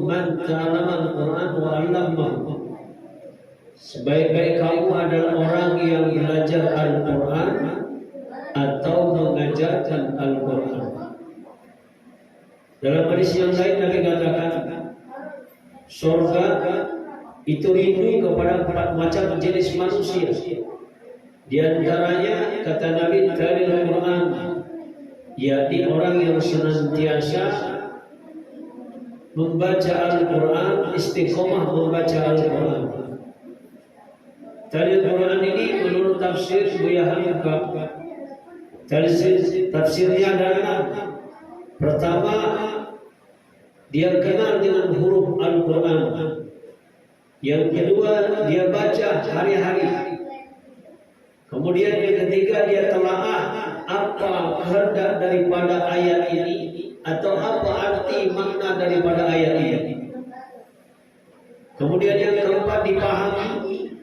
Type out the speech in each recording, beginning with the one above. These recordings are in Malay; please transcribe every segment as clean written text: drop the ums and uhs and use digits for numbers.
man ta'allama al-Qur'an wa 'allamahu. Sebaik-baik kamu adalah orang yang belajar Al-Quran atau mengajarkan Al-Quran. Dalam hadis yang lain Nabi katakan, surga itu rindu kepada 4 macam jenis manusia. Di antaranya kata Nabi talil Quran, yakni orang yang senantiasa membaca Al-Quran, istiqomah membaca Al-Quran. Talil Quran ini menurut tafsir Buya Hamka, tafsirnya adalah pertama, dia kenal dengan huruf Al-Quran. Yang kedua, dia baca hari-hari. Kemudian yang ketiga, dia telaah apa kehendak daripada ayat ini atau apa arti makna daripada ayat ini. Kemudian yang keempat, dipahami.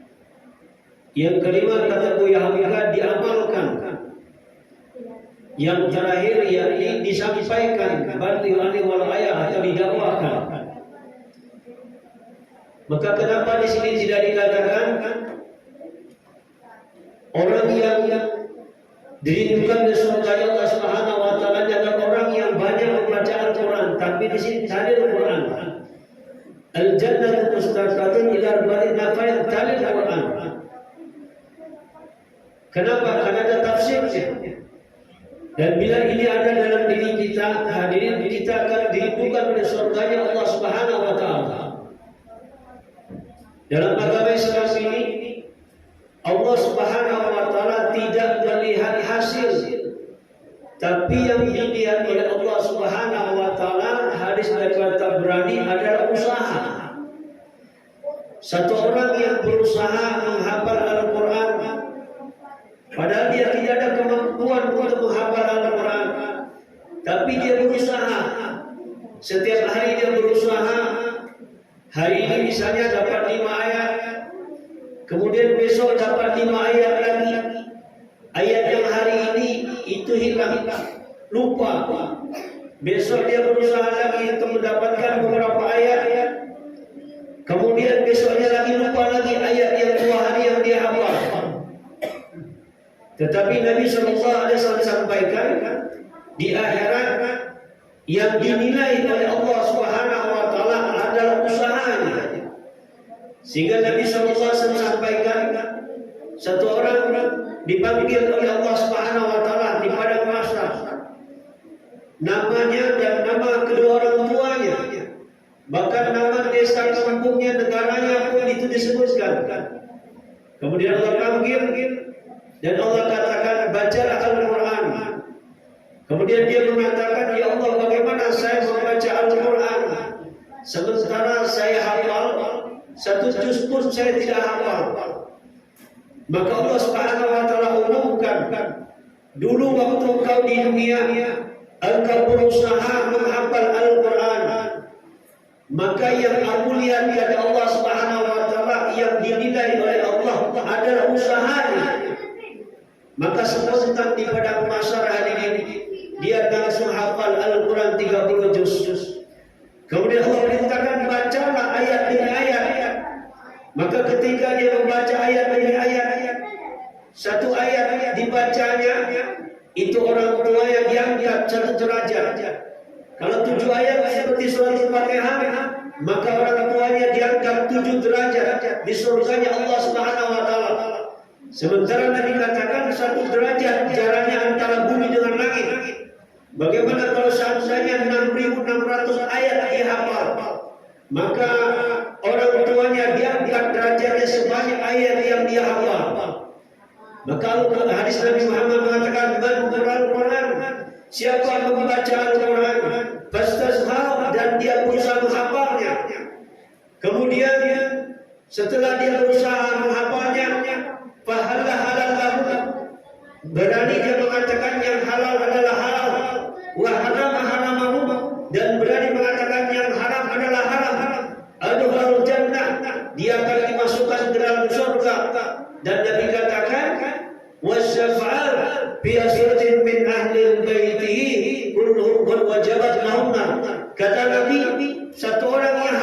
Yang kelima, kata Buya Hamka, diamalkan. Yang terakhir, yakni disampaikan, baligh wal ayat, atau didakwakan. Maka kenapa di sini tidak dikatakan orang yang dirindukan di surga Allah Subhanahu wa taala adalah orang yang banyak membaca Al-Quran, tapi di sini talil Quran. Al-jannatu mustaqatun ila arba'in nafain talil Quran. Kenapa? Karena ada tafsirnya. Dan bila ini ada dalam diri kita, hadirin, kita akan dirindukan oleh surganya Allah Subhanahu wa taala. Dalam agama Islam ini, Allah Subhanahu wa taala tidak melihat hasil, tapi yang dilihat oleh Allah Subhanahu wa taala, hadis daripada Tabrani, adalah usaha. Satu orang yang berusaha menghafal Al-Quran, padahal dia tidak ada kemampuan untuk menghafal Al-Quran, tapi dia berusaha. Setiap hari dia berusaha. Hari ini misalnya dapat 5 ayat, kemudian besok dapat 5 ayat lagi. Ayat yang hari ini itu hilang, lupa. Besok dia berusaha lagi untuk mendapatkan beberapa ayat. Kemudian besoknya lagi lupa lagi ayat yang 2 hari yang dia hafal. Tetapi Nabi SAW sampaikan, di akhirat yang dinilai oleh Allah Subhanahu wa taala adalah usahanya. Sehingga Nabi SAW sampaikan, satu orang dipanggil oleh Allah Subhanahu wa taala di padang mahsyar. Namanya dan nama kedua orang tuanya, bahkan nama desa kampungnya, negaranya pun itu disebutkan. Kemudian Allah panggil dan Allah katakan, bacalah Al-Quran. Kemudian dia mengatakan, ya Allah, bagaimana saya membaca Al-Quran sementara saya hafal 1 juz pun saya tidak hafal. Maka Allah Subhanahu wa taala umumkan, dulu waktu engkau di dunia, engkau berusaha menghafal Al-Quran, maka yang aku lihat dari Allah Subhanahu wa taala yang dinilai oleh Allah adalah usahanya. Maka spontan di padang mahsyar hari ini dia langsung hafal Al-Quran 30 juz. Kemudian Allah perintahkan, bacalah ayat demi ayat. Maka ketika dia membaca ayat demi ayat, satu ayat dibacanya, itu orang tua yang diangkat 1 derajat. Kalau 7 ayat seperti surat Al-Fatihah, maka orang tuanya diangkat 7 derajat di surganya Allah Subhanahu wa taala. Sementara Nabi katakan 1 derajat jaraknya antara bumi dengan langit. Bagaimana kalau seandainya 6.600 ayat dihafal? Maka orang tuanya diangkat derajatnya sebanyak ayat yang dia hafal. Maka hadis Nabi Muhammad mengatakan, man qara'a Al-Quran, siapa yang membaca Al-Quran, fastazhar, dan dia berusaha menghafalnya. Kemudian setelah dia berusaha menghafalnya, fahalla halal lahu, berani dia mengatakan yang halal adalah halal, wa harama haramahu, dan berani mengatakan yang haram adalah haram. Adkhulul jannah, dia akan dimasukkan ke dalam surga. Dan Nabi katakan, wasyafa'al bi asratin min ahli baitihi kulluhum qad wajabat lahum. Kata Nabi, satu orang yang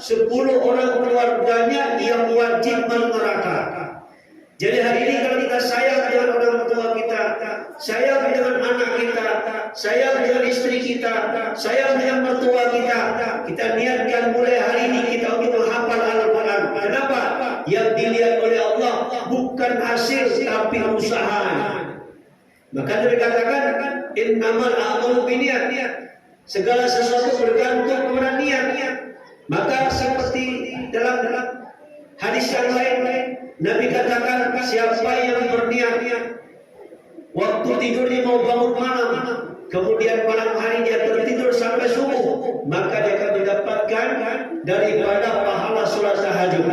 10 orang keluarganya yang wajib masuk neraka. Jadi hari ini kalau kita sayang dengan orang tua kita, sayang dengan anak kita, sayang dengan istri kita, sayang dengan mertua kita, kita niatkan mulai hari ini kita untuk menghafal Al-Quran. Kenapa? Yang dilihat oleh Allah bukan hasil tapi usaha. Maka dikatakan innamal a'malu binniyat. Segala sesuatu bergantung kepada niat. Maka seperti dalam hadis yang lain, Nabi katakan siapa yang berniat waktu tidurnya mau bangun malam, kemudian malam hari dia tertidur sampai subuh, maka dia akan mendapatkan daripada pahala sholat tahajud.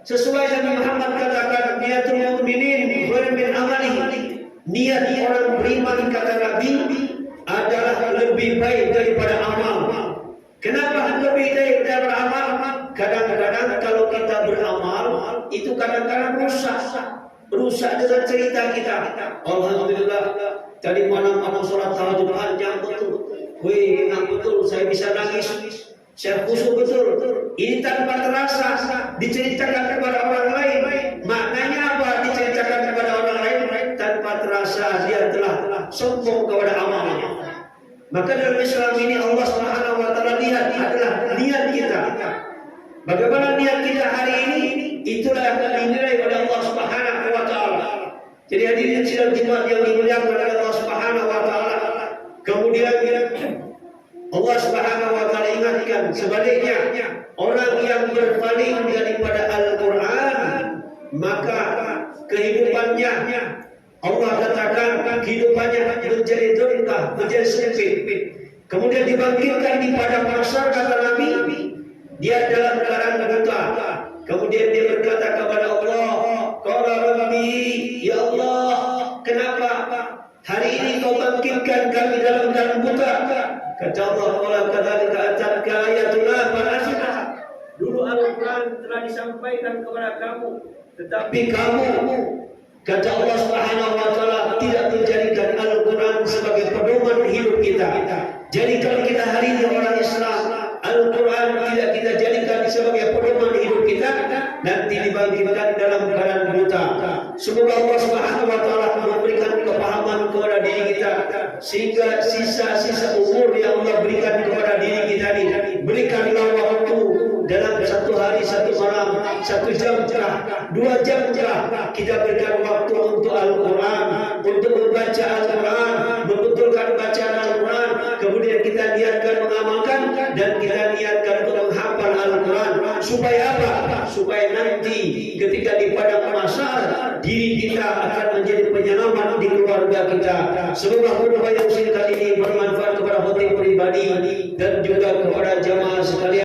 Sesuai dengan Muhammad katakan niatul mu'minin khairun min amalihi. Niat orang beriman kata Nabi adalah lebih baik daripada amal. Kenapa lebih baik daripada amal? Kadang-kadang kalau kita beramal itu kadang-kadang rusak dengan cerita kita. Alhamdulillah tadi malam aku sholat tahajud panjang betul. Wih, enak betul, saya bisa nangis, saya khusyuk betul. Ini tanpa terasa diceritakan kepada orang lain. Maknanya apa? Diceritakan kepada orang lain tanpa terasa dia telah sombong kepada amalnya. Maka dalam Islam ini Allah Subhanahu wa taala lihat adalah niat kita. Bagaimana niat kita hari ini, itulah yang akan dinilai oleh Allah Subhanahu wa taala. Jadi hadirin sidang Jumat yang dimuliakan oleh Allah Subhanahu wa taala. Kemudian Allah Subhanahu wa taala ingatkan sebaliknya, orang yang berpaling daripada Al-Qur'an maka kehidupannya Allah katakan kehidupannya menjadi derita, menjadi sempit. Kemudian dibangkitkan di padang mahsyar kata Nabi, dia dalam keadaan buta. Kemudian dia berkata kepada Allah, qala rabbi, ya Allah, kenapa hari ini kau bangkitkan kami dalam keadaan buta? Kata Allah, qala kadzalika atatka ayatuna fanasitaha. Dulu Al-Quran telah disampaikan kepada kamu, tetapi kamu, kata Allah Subhanahu wa taala, tidak menjadikan Al-Quran sebagai pedoman hidup kita. Jadi kalau kita hari ini orang Islam, Al-Quran tidak kita jadikan sebagai pedoman hidup kita, nanti dibangkitkan dalam keadaan buta. Semoga Allah Subhanahu wa taala memberikan kepahaman kepada diri kita, sehingga sisa-sisa umur yang Allah berikan kepada diri kita ini, berikanlah waktu dalam satu hari, satu malam, 1 jam cerah, 2 jam cerah, kita berikan waktu untuk Al-Quran, untuk membaca Al-Quran, membetulkan bacaan Al-Quran, kemudian kita niatkan mengamalkan dan kita niatkan untuk menghafal Al-Quran. Supaya apa? Supaya nanti ketika di padang mahsyar diri kita akan menjadi penyelamat di keluarga kita. Semoga khutbah yang singkat ini bermanfaat kepada hati pribadi dan